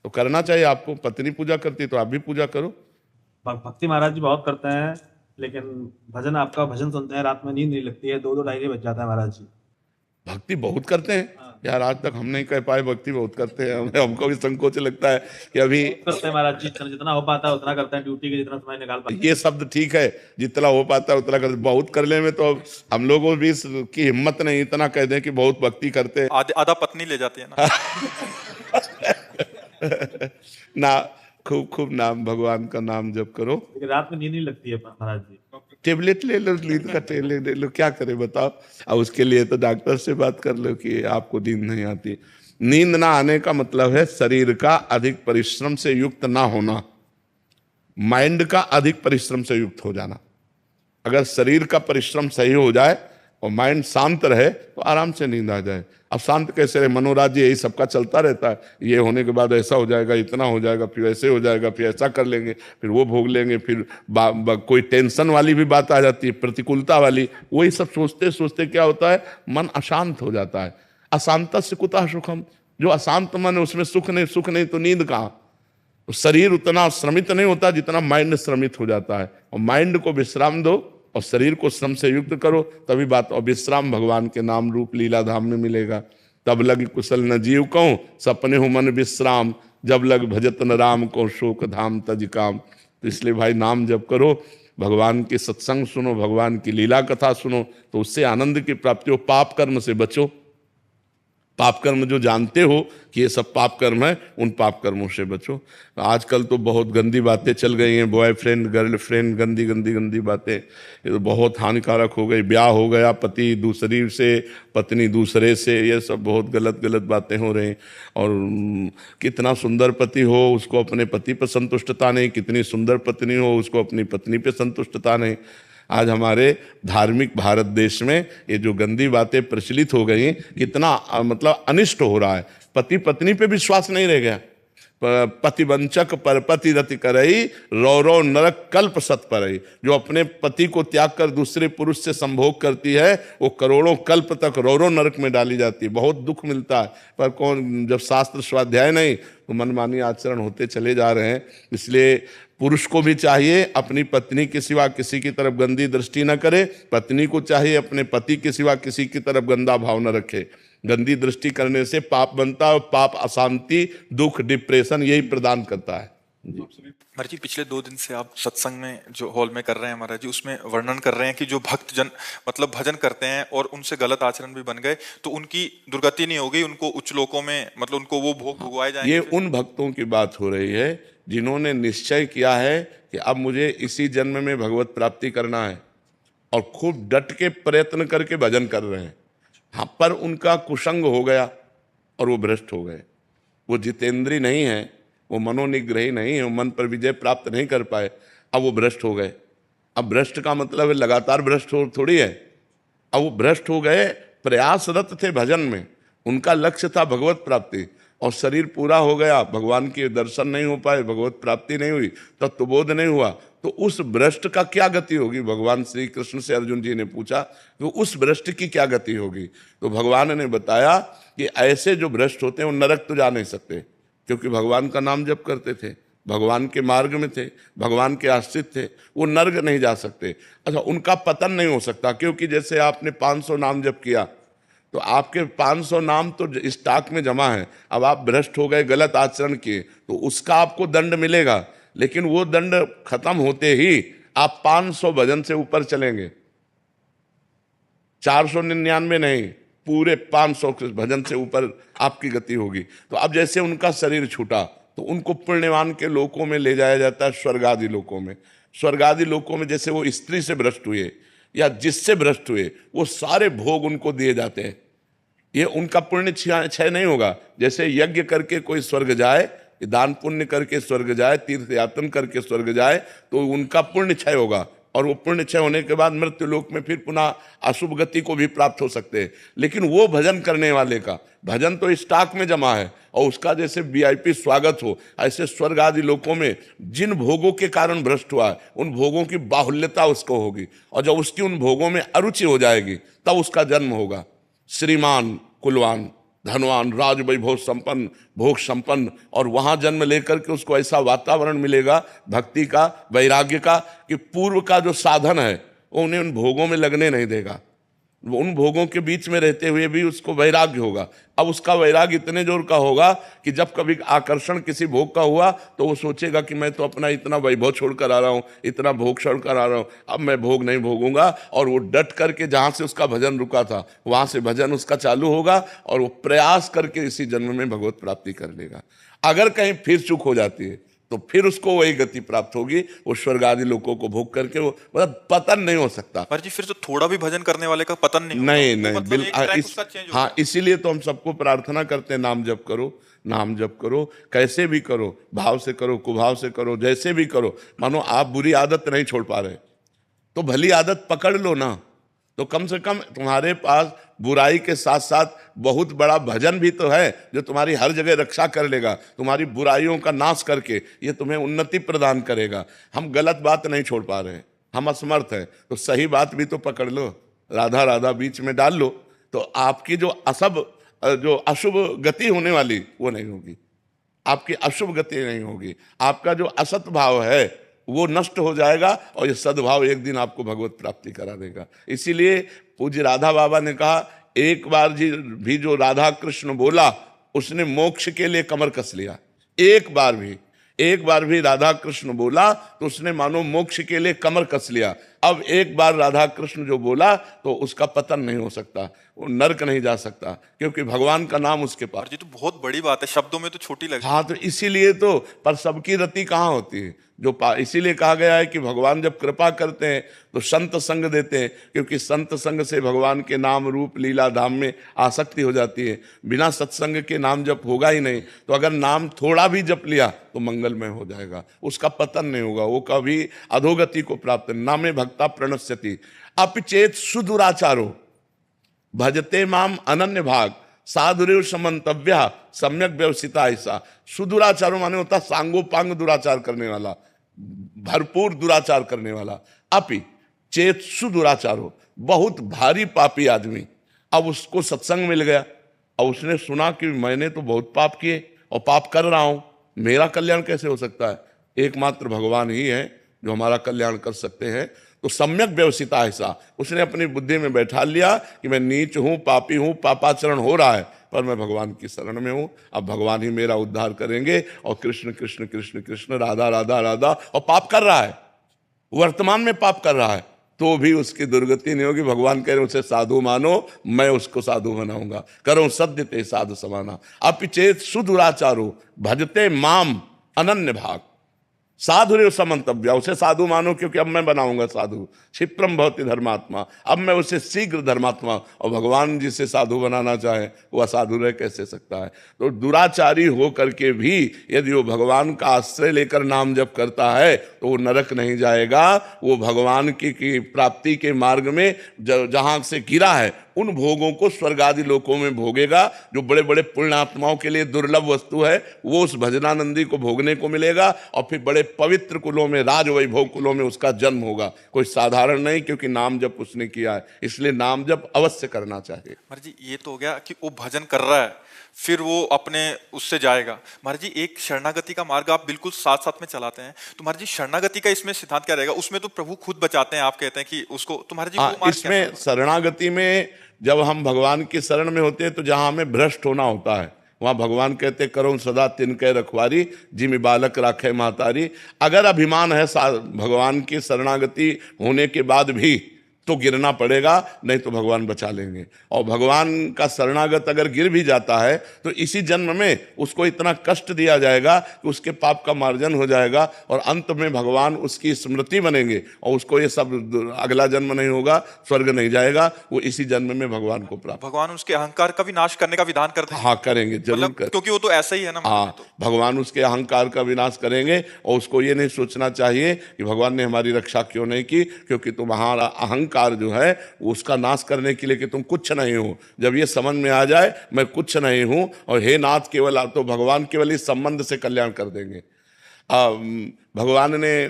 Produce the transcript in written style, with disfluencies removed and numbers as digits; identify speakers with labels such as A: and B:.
A: तो करना चाहिए आपको। पत्नी पूजा करती है तो आप भी पूजा करो।
B: भक्ति महाराज जी बहुत करते हैं, लेकिन भजन, आपका भजन सुनते हैं, रात में नींद नहीं लगती है, 2-2 ढाई बज जाता है महाराज जी।
A: भक्ति बहुत करते हैं
B: हाँ,
A: यार, आज तक हम नहीं कह पाए भक्ति बहुत करते हैं। हमको भी संकोच लगता है कि अभी
B: बहुत करते हैं महाराज जी, जितना जितना हो पाता है उतना करते हैं, ड्यूटी के जितना समय निकाल पाते
A: ये शब्द ठीक है, जितना हो पाता है उतना कर, बहुत कर ले में तो हम लोगों भी की हिम्मत नहीं इतना कह दें कि बहुत भक्ति करते हैं।
C: आधा आधा पत्नी ले जाती है ना।
A: ना, खूब खूब नाम, भगवान का नाम जप करो।
B: हैं, लेकिन रात में नींद नहीं लगती है महाराज जी।
A: टेबलेट ले लो, नींद का टेबलेट ले लो, क्या करे बताओ। अब उसके लिए तो डॉक्टर से बात कर लो कि आपको नींद नहीं आती। नींद ना आने का मतलब है शरीर का अधिक परिश्रम से युक्त ना होना, माइंड का अधिक परिश्रम से युक्त हो जाना। अगर शरीर का परिश्रम सही हो जाए और माइंड शांत रहे तो आराम से नींद आ जाए। अब शांत कैसे रहे, मनोराज्य यही सबका चलता रहता है, ये होने के बाद ऐसा हो जाएगा, इतना हो जाएगा, फिर ऐसे हो जाएगा, फिर ऐसा कर लेंगे, फिर वो भोग लेंगे, फिर कोई टेंशन वाली भी बात आ जाती है, प्रतिकूलता वाली। वही सब सोचते सोचते क्या होता है, मन अशांत हो जाता है। अशांत से कुतः सुखम, जो अशांत मन है उसमें सुख नहीं, सुख नहीं तो नींद कहाँ। तो शरीर उतना श्रमित नहीं होता जितना माइंड श्रमित हो जाता है, और माइंड को विश्राम दो और शरीर को श्रम से युक्त करो, तभी बात। और विश्राम भगवान के नाम रूप लीला धाम में मिलेगा। तब लग कुशल न जीव कहूं, सपने हो मन विश्राम, जब लग भजत न राम को, शोक धाम तज काम। तो इसलिए भाई नाम जप करो, भगवान के सत्संग सुनो, भगवान की लीला कथा सुनो, तो उससे आनंद की प्राप्ति हो। पाप कर्म से बचो। पाप कर्म जो जानते हो कि ये सब पाप कर्म है, उन पाप कर्मों से बचो। आजकल तो बहुत गंदी बातें चल गई हैं, बॉयफ्रेंड गर्लफ्रेंड, गंदी गंदी गंदी बातें, ये तो बहुत हानिकारक हो गई। ब्याह हो गया, पति दूसरी से, पत्नी दूसरे से, ये सब बहुत गलत गलत बातें हो रही। और कितना सुंदर पति हो उसको अपने पति पर संतुष्टता नहीं, कितनी सुंदर पत्नी हो उसको अपनी पत्नी पर संतुष्टता नहीं। आज हमारे धार्मिक भारत देश में ये जो गंदी बातें प्रचलित हो गई, कितना मतलब अनिष्ट हो रहा है। पति पत्नी पे विश्वास नहीं रह गया। पतिवंचक परपति रति करई, रौ रौ नरक कल्प सत परई। जो अपने पति को त्याग कर दूसरे पुरुष से संभोग करती है, वो करोड़ों कल्प तक रौ रौ नरक में डाली जाती है। बहुत दुख मिलता है, पर कौन, जब शास्त्र स्वाध्याय नहीं तो मनमानी आचरण होते चले जा रहे हैं। इसलिए पुरुष को भी चाहिए अपनी पत्नी के सिवा किसी की तरफ गंदी दृष्टि न करे, पत्नी को चाहिए अपने पति के सिवा किसी की तरफ गंदा भाव न रखे। गंदी दृष्टि करने से पाप बनता है, और पाप अशांति, दुख, डिप्रेशन यही प्रदान करता है।
C: महाराज जी, पिछले 2 दिन से आप सत्संग में जो हॉल में कर रहे हैं महाराज जी, उसमें वर्णन कर रहे हैं कि जो भक्त जन मतलब भजन करते हैं और उनसे गलत आचरण भी बन गए तो उनकी दुर्गति नहीं हो गई, उनको उच्च लोकों में मतलब उनको वो भोग भुगवाए जाएंगे।
A: ये उन भक्तों की बात हो रही है जिन्होंने निश्चय किया है कि अब मुझे इसी जन्म में भगवत प्राप्ति करना है, और खूब डट के प्रयत्न करके भजन कर रहे हैं। हाँ, पर उनका कुसंग हो गया और वो भ्रष्ट हो गए। वो जितेंद्री नहीं है, वो मनोनिग्रही नहीं है, वो मन पर विजय प्राप्त नहीं कर पाए, अब वो भ्रष्ट हो गए। अब भ्रष्ट का मतलब है लगातार भ्रष्ट हो थोड़ी है। अब वो भ्रष्ट हो गए, प्रयासरत थे भजन में, उनका लक्ष्य था भगवत प्राप्ति, और शरीर पूरा हो गया, भगवान के दर्शन नहीं हो पाए, भगवत प्राप्ति नहीं हुई, तत्वबोध नहीं हुआ, तो उस भ्रष्ट का क्या गति होगी। भगवान श्री कृष्ण से अर्जुन जी ने पूछा तो उस भ्रष्ट की क्या गति होगी। तो भगवान ने बताया कि ऐसे जो भ्रष्ट होते हैं वो नरक तो जा नहीं सकते, क्योंकि भगवान का नाम जप करते थे, भगवान के मार्ग में थे, भगवान के आश्रित थे, वो नर्क नहीं जा सकते। अच्छा, उनका पतन नहीं हो सकता, क्योंकि जैसे आपने 500 नाम जप किया तो आपके 500 नाम तो स्टॉक में जमा है। अब आप भ्रष्ट हो गए, गलत आचरण किए, तो उसका आपको दंड मिलेगा, लेकिन वो दंड खत्म होते ही आप 500 भजन से ऊपर चलेंगे। 499 नहीं, पूरे 500 भजन से ऊपर आपकी गति होगी। तो अब जैसे उनका शरीर छूटा तो उनको पुण्यवान के लोकों में ले जाया जाता है, स्वर्ग आदि लोकों में। स्वर्ग आदि लोकों में जैसे वो स्त्री से भ्रष्ट हुए या जिससे भ्रष्ट हुए, वो सारे भोग उनको दिए जाते हैं। ये उनका पुण्य क्षय नहीं होगा। जैसे यज्ञ करके कोई स्वर्ग जाए, दान पुण्य करके स्वर्ग जाए, तीर्थ यातन करके स्वर्ग जाए, तो उनका पुण्य क्षय होगा, और वो पुण्य क्षय होने के बाद मृत्यु लोक में फिर पुनः अशुभ गति को भी प्राप्त हो सकते हैं। लेकिन वो भजन करने वाले का भजन तो स्टॉक में जमा है, और उसका जैसे वीआईपी स्वागत हो, ऐसे स्वर्ग आदि लोकों में जिन भोगों के कारण भ्रष्ट हुआ है उन भोगों की बाहुल्यता उसको होगी, और जब उसकी उन भोगों में अरुचि हो जाएगी तब उसका जन्म होगा श्रीमान कुलवान धनवान, राज वैभव संपन्न, भोग संपन्न, और वहां जन्म लेकर के उसको ऐसा वातावरण मिलेगा भक्ति का, वैराग्य का, कि पूर्व का जो साधन है वो उन्हें उन भोगों में लगने नहीं देगा। उन भोगों के बीच में रहते हुए भी उसको वैराग्य होगा। अब उसका वैराग्य इतने जोर का होगा कि जब कभी आकर्षण किसी भोग का हुआ तो वो सोचेगा कि मैं तो अपना इतना वैभव छोड़कर आ रहा हूँ, इतना भोग छोड़कर आ रहा हूँ, अब मैं भोग नहीं भोगूंगा। और वो डट करके जहाँ से उसका भजन रुका था वहाँ से भजन उसका चालू होगा और वो प्रयास करके इसी जन्म में भगवत प्राप्ति कर लेगा। अगर कहीं फिर चूक हो जाती है तो फिर उसको वही गति प्राप्त होगी, वो स्वर्ग आदि लोगों को भोग करके वो मतलब पतन नहीं हो सकता।
C: पर जी फिर तो थोड़ा भी भजन करने वाले का पतन नहीं होगा।
A: नहीं
C: वो
A: नहीं
C: मतलब एक ट्रैक उसका चेंज होगा।
A: हाँ, इसीलिए तो हम सबको प्रार्थना करते हैं, नाम जप करो, नाम जप करो, कैसे भी करो, भाव से करो, कुभाव से करो, जैसे भी करो। मानो आप बुरी आदत नहीं छोड़ पा रहे तो भली आदत पकड़ लो ना, तो कम से कम तुम्हारे पास बुराई के साथ साथ बहुत बड़ा भजन भी तो है जो तुम्हारी हर जगह रक्षा कर लेगा, तुम्हारी बुराइयों का नाश करके ये तुम्हें उन्नति प्रदान करेगा। हम गलत बात नहीं छोड़ पा रहे, हम असमर्थ हैं, तो सही बात भी तो पकड़ लो, राधा राधा बीच में डाल लो, तो आपकी जो अशुभ गति होने वाली वो नहीं होगी, आपकी अशुभ गति नहीं होगी, आपका जो असत भाव है वो नष्ट हो जाएगा और ये सद्भाव एक दिन आपको भगवत प्राप्ति करा देगा। इसीलिए पूज्य राधा बाबा ने कहा, एक बार भी जो राधा कृष्ण बोला उसने मोक्ष के लिए कमर कस लिया। एक बार भी राधा कृष्ण बोला तो उसने मानो मोक्ष के लिए कमर कस लिया। अब एक बार राधा कृष्ण जो बोला तो उसका पतन नहीं हो सकता, वो नरक नहीं जा सकता, क्योंकि भगवान का नाम उसके पास।
C: जी तो बहुत बड़ी बात है, शब्दों में तो छोटी लगी।
A: हाँ, तो इसीलिए तो, पर सबकी रति कहाँ होती है इसीलिए कहा गया है कि भगवान जब कृपा करते हैं तो संत संग देते हैं, क्योंकि संत संग से भगवान के नाम रूप लीला धाम में आसक्ति हो जाती है। बिना सत्संग के नाम जप होगा ही नहीं। तो अगर नाम थोड़ा भी जप लिया तो मंगलमय हो जाएगा, उसका पतन नहीं होगा, वो कभी अधोगति को प्राप्त। नामे भक्ता प्रणश्यति अपिचेत सुदुराचारो भजते माम अनन्य भाग साधुरेव समन्तव्य सम्यक व्यवसिता। ऐसा सुदुराचारो माने होता सांगोपांग दुराचार करने वाला, भरपूर दुराचार करने वाला। अपि चेत सुदुराचारो, बहुत भारी पापी आदमी, अब उसको सत्संग मिल गया और उसने सुना कि मैंने तो बहुत पाप किए और पाप कर रहा हूं, मेरा कल्याण कैसे हो सकता है? एकमात्र भगवान ही है जो हमारा कल्याण कर सकते हैं। तो सम्यक व्यवसिता ऐसा उसने अपनी बुद्धि में बैठा लिया कि मैं नीच हूं, पापी हूं, पापाचरण हो रहा है, पर मैं भगवान की शरण में हूं, अब भगवान ही मेरा उद्धार करेंगे। और कृष्ण कृष्ण कृष्ण कृष्ण, राधा राधा राधा, और पाप कर रहा है, वर्तमान में पाप कर रहा है, तो भी उसकी दुर्गति नहीं होगी। भगवान कह रहे उसे साधु मानो, मैं उसको साधु बनाऊंगा, करो सद्य ते साधु समाना। अपिचेत सुदुराचारो भजते माम अनन्य भाग साधुरेव समन्तव्य, उसे साधु मानो, क्योंकि अब मैं बनाऊंगा साधु। क्षिप्रम भवति धर्मात्मा, अब मैं उसे शीघ्र धर्मात्मा। और भगवान जिसे साधु बनाना चाहे वो असाधु रह कैसे सकता है? तो दुराचारी हो करके भी यदि वो भगवान का आश्रय लेकर नाम जप करता है तो वो नरक नहीं जाएगा, वो भगवान की प्राप्ति के मार्ग में जहां से गिरा है उन भोगों को स्वर्ग आदि लोकों में भोगेगा। जो बड़े बड़े पुण्यात्माओं के लिए दुर्लभ वस्तु है वो उस भजनानंदी को भोगने को मिलेगा, और फिर बड़े पवित्र कुलों में, राज वैभव कुलों में उसका जन्म होगा। कोई साधारण नहीं, क्योंकि नाम जप उसने किया है, इसलिए नाम जप अवश्य करना चाहिए।
C: महाराज जी ये तो हो गया कि वो भजन कर रहा है, फिर वो अपने उससे जाएगा। महाराज जी एक शरणागति का मार्ग आप बिल्कुल साथ साथ में चलाते हैं, तो महाराज जी शरणागति का इसमें सिद्धांत क्या रहेगा? उसमें तो प्रभु खुद बचाते हैं, आप कहते हैं कि उसको, तो महाराज जी वो मार्ग
A: इसमें शरणागति में जब हम भगवान की शरण में होते हैं तो जहां हमें भ्रष्ट होना होता है वहां भगवान कहते करो सदा तिनके रखवारी जिमि बालक राखे महतारी। अगर अभिमान है भगवान की शरणागति होने के बाद भी तो गिरना पड़ेगा, नहीं तो भगवान बचा लेंगे। और भगवान का शरणागत अगर गिर भी जाता है तो इसी जन्म में उसको इतना कष्ट दिया जाएगा कि उसके पाप का मार्जन हो जाएगा और अंत में भगवान उसकी स्मृति बनेंगे और उसको ये सब अगला जन्म नहीं होगा, स्वर्ग नहीं जाएगा, वो इसी जन्म में भगवान को प्राप्त।
C: भगवान उसके अहंकार का भी नाश करने का विधान करते हैं।
A: हाँ करेंगे, जरूर करेंगे,
C: क्योंकि वो तो ऐसा ही है ना।
A: हाँ, भगवान उसके अहंकार का विनाश करेंगे और उसको ये नहीं सोचना चाहिए कि भगवान ने हमारी रक्षा क्यों नहीं की, क्योंकि तुम्हारा अहंकार जो है उसका नाश करने के लिए कि तुम कुछ नहीं हो। जब ये समझ में आ जाए मैं कुछ नहीं हूं और हे नाथ केवल, तो भगवान केवल इस संबंध से कल्याण कर देंगे। भगवान ने